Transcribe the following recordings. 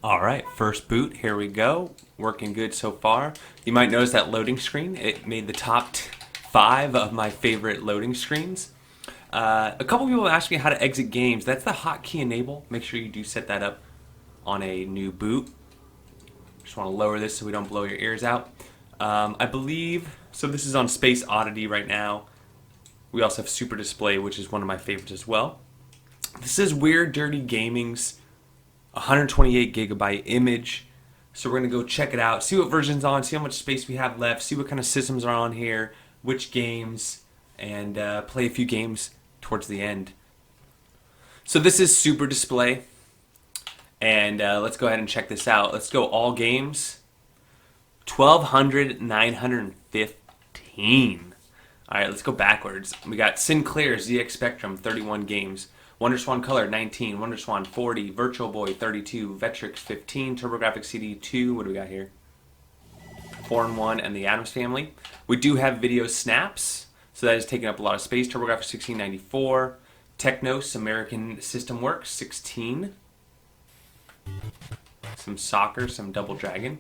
Alright, first boot, here we go. Working good so far. You might notice that loading screen. It made the top 5 of my favorite loading screens. A couple people asked me how to exit games. That's the hotkey enable. Make sure you do set that up on a new boot. Just want to lower this so we don't blow your ears out. I believe, so this is on Space Oddity right now. We also have Super Display, which is one of my favorites as well. This is Weird Dirty Gaming's 128 gigabyte image. So we're going to go check it out, see what version's on, see how much space we have left, see what kind of systems are on here, which games, and play a few games towards the end. So this is Super Display, and let's go ahead and check this out. Let's go all games. 915. Alright, let's go backwards. We got Sinclair ZX Spectrum, 31 games. WonderSwan Color, 19. WonderSwan, 40. Virtual Boy, 32. Vectrix, 15. TurboGrafx CD, 2. What do we got here? 4 and 1, and the Addams Family. We do have video snaps, so that is taking up a lot of space. TurboGrafx 1694. Technos, American System Works, 16. Some soccer, some Double Dragon.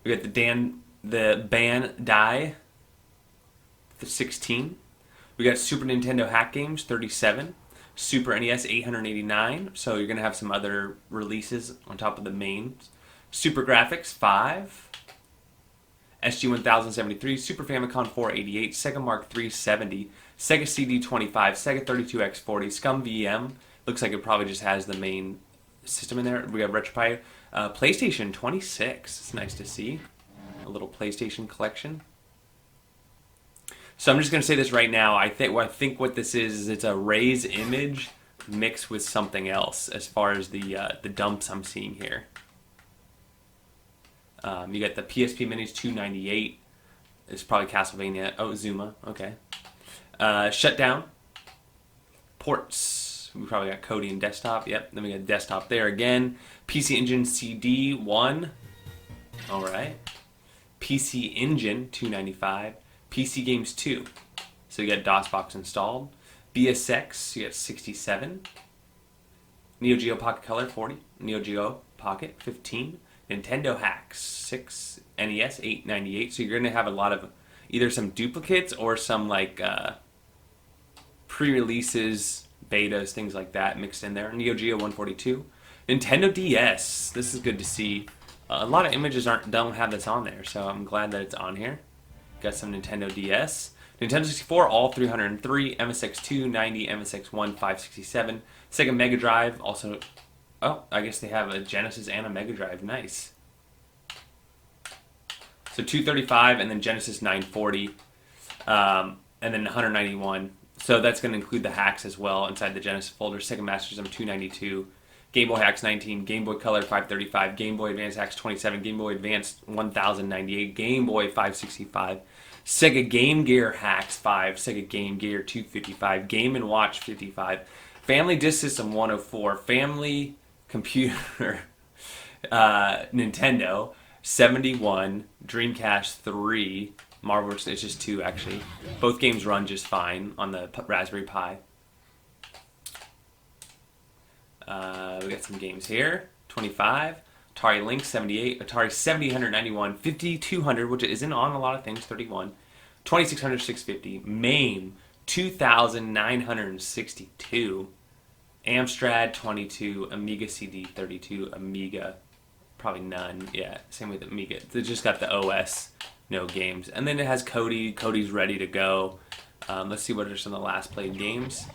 We got the Bandai, the 16. We got Super Nintendo Hack Games, 37. Super NES, 889. So you're going to have some other releases on top of the mains. Super Graphics, 5. SG 1073. Super Famicom, 488. Sega Mark 370. Sega CD, 25. Sega 32X40. Scum VM. Looks like it probably just has the main system in there. We got RetroPie. PlayStation, 26. It's nice to see. A little PlayStation collection. So I'm just going to say this right now. I think what this is it's a Ray's image mixed with something else as far as the dumps I'm seeing here. You got the PSP Minis 298. It's probably Castlevania. Oh, Zuma. Okay. Shutdown. Ports. We probably got Cody and desktop. Yep. Then we got desktop there again. PC Engine CD 1. All right. PC Engine 295. PC Games 2. So you got DOSBox installed. BSX, you got 67. Neo Geo Pocket Color, 40. Neo Geo Pocket, 15. Nintendo Hacks, 6. NES, 898. So you're going to have a lot of either some duplicates or some like pre-releases, betas, things like that mixed in there. Neo Geo 142. Nintendo DS. This is good to see. A lot of images don't have this on there, so I'm glad that it's on here. Got some Nintendo DS. Nintendo 64, all 303. MSX 290. MSX 1, 567. Sega Mega Drive, also... Oh, I guess they have a Genesis and a Mega Drive. Nice. So 235, and then Genesis 940. And then 191. So that's going to include the hacks as well inside the Genesis folder. Sega Master System 292. Game Boy Hacks 19, Game Boy Color 535, Game Boy Advance Hacks 27, Game Boy Advance 1098, Game Boy 565, Sega Game Gear Hacks 5, Sega Game Gear 255, Game & Watch 55, Family Disk System 104, Family Computer Nintendo 71, Dreamcast 3, Marvel vs. It's just 2 actually. Both games run just fine on the Raspberry Pi. We got some games here. 25. Atari Lynx 78. Atari 7091. 5200, which isn't on a lot of things. 31. 2600, 650. MAME 2962. Amstrad 22. Amiga CD 32. Amiga probably none. Yeah, same with Amiga. It just got the OS, no games. And then it has Cody. Cody's ready to go. Let's see what are some of the last played games.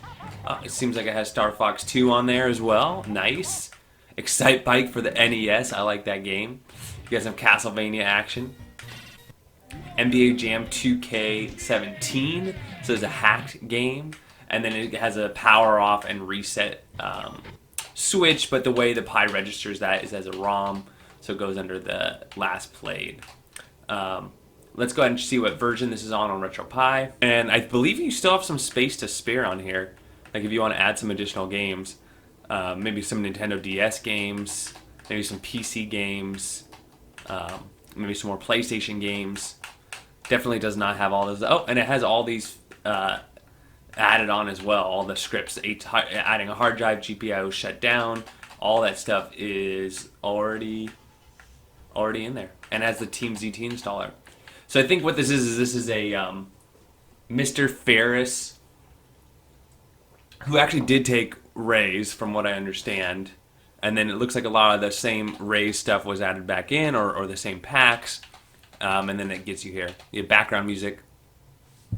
It seems like it has Star Fox 2 on there as well. Nice. Excite Bike for the NES. I like that game. You guys have Castlevania action. NBA Jam 2K17. So it's a hacked game. And then it has a power off and reset switch. But the way the Pi registers that is as a ROM. So it goes under the last played. Let's go ahead and see what version this is on RetroPie. And I believe you still have some space to spare on here. Like if you want to add some additional games. Maybe some Nintendo DS games. Maybe some PC games. Maybe some more PlayStation games. Definitely does not have all those. Oh, and it has all these added on as well. All the scripts. Adding a hard drive, GPIO shut down. all that stuff is already in there, and has the Team ZT installer. So I think what this is this is a Mr. Ferris, who actually did take Ray's, from what I understand, and then it looks like a lot of the same Ray's stuff was added back in, or the same packs, and then it gets you here. You have background music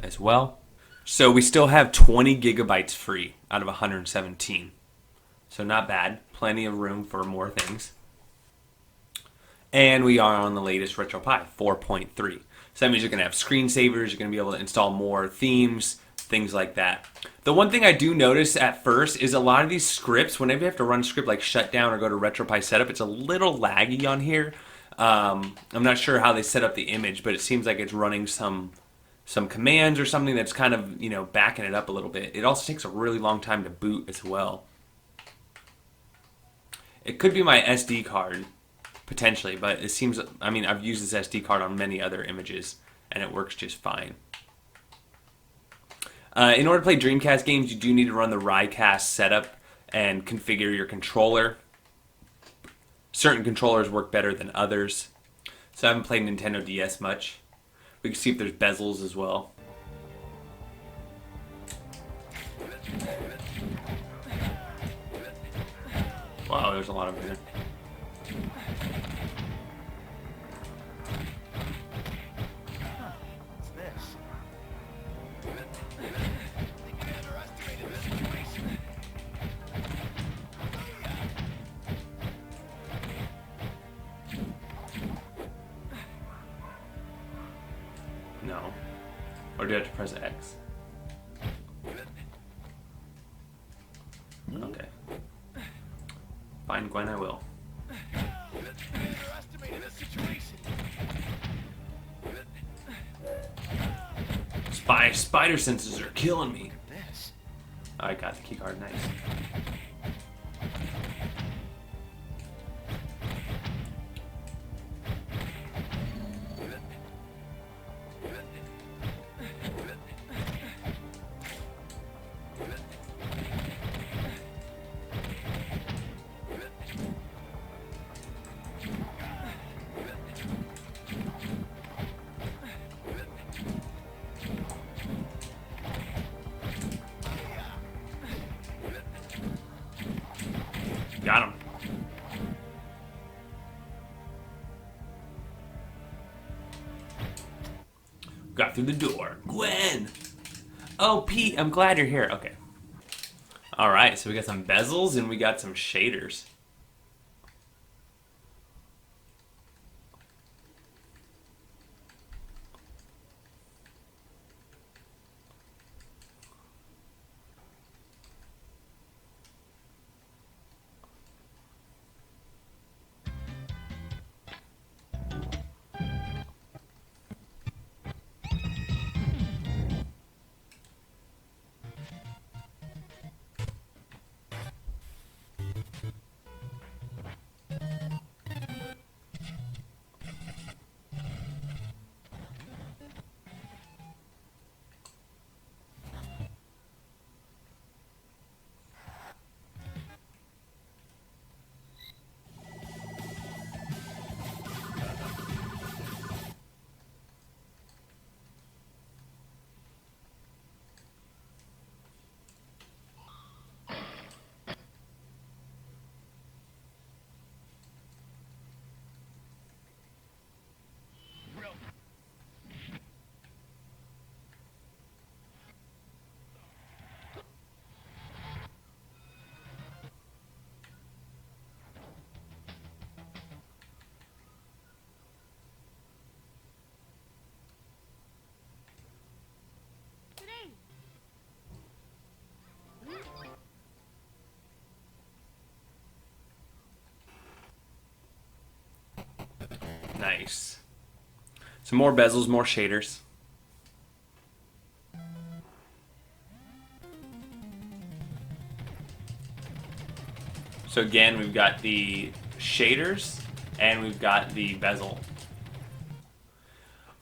as well. So we still have 20 gigabytes free out of 117. So not bad. Plenty of room for more things. And we are on the latest RetroPie, 4.3. So that means you're going to have screensavers, you're going to be able to install more themes, things like that. The one thing I do notice at first is a lot of these scripts, whenever you have to run a script like shutdown or go to RetroPie setup, it's a little laggy on here. I'm not sure how they set up the image, but it seems like it's running some commands or something that's kind of, you know, backing it up a little bit. It also takes a really long time to boot as well. It could be my SD card, potentially, but it seems, I mean, I've used this SD card on many other images, and it works just fine. In order to play Dreamcast games, you do need to run the Rycast setup and configure your controller. Certain controllers work better than others. So I haven't played Nintendo DS much. We can see if there's bezels as well. Wow, there's a lot of there. No. Or do I have to press X? Okay. Find Gwen, I will. Spider senses are killing me. I got the keycard, nice. Got him. Got through the door. Gwen! Oh, Pete, I'm glad you're here. Okay. Alright, so we got some bezels and we got some shaders. Nice. Some more bezels, more shaders. So again, we've got the shaders and we've got the bezel.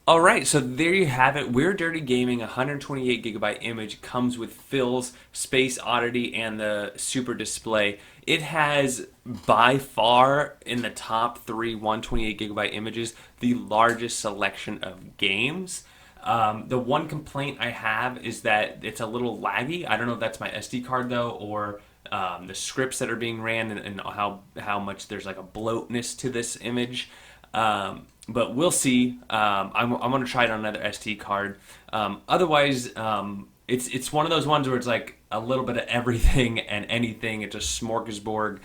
All right, so there you have it. We're Dirty Gaming, 128 gigabyte image, comes with Phil's Space Oddity and the Super Display. It has by far in the top three 128 gigabyte images the largest selection of games. The one complaint I have is that it's a little laggy. I don't know if that's my SD card though, or the scripts that are being ran, and how much there's like a bloatness to this image. But we'll see. I'm going to try it on another SD card. Otherwise, it's one of those ones where it's like a little bit of everything and anything. It's a smorgasbord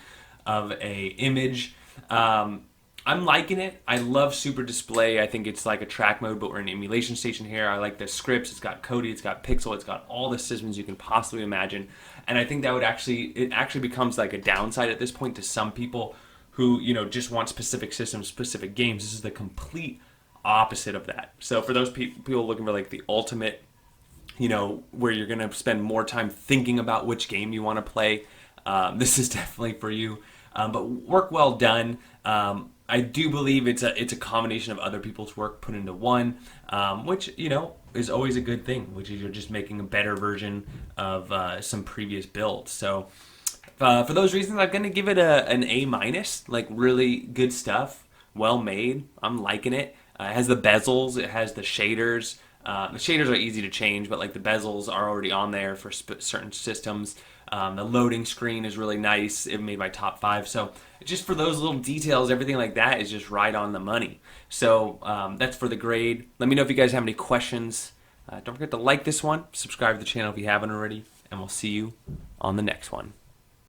of a image. I'm liking it. I love Super Display. I think it's like a track mode, but we're in EmulationStation here. I like the scripts. It's got Kodi, it's got Pixel, it's got all the systems you can possibly imagine. And I think that it actually becomes like a downside at this point to some people who, just want specific systems, specific games. This is the complete opposite of that. So for those people looking for like the ultimate, where you're going to spend more time thinking about which game you want to play, this is definitely for you. But work well done. I do believe it's a combination of other people's work put into one, which is always a good thing. Which is you're just making a better version of some previous builds. So for those reasons, I'm gonna give it an A minus. Like really good stuff, well made. I'm liking it. It has the bezels. It has the shaders. The shaders are easy to change, but like the bezels are already on there for certain systems. The loading screen is really nice. It made my top 5. So just for those little details, everything like that is just right on the money. So that's for the grade. Let me know if you guys have any questions. Don't forget to like this one, subscribe to the channel if you haven't already, and we'll see you on the next one.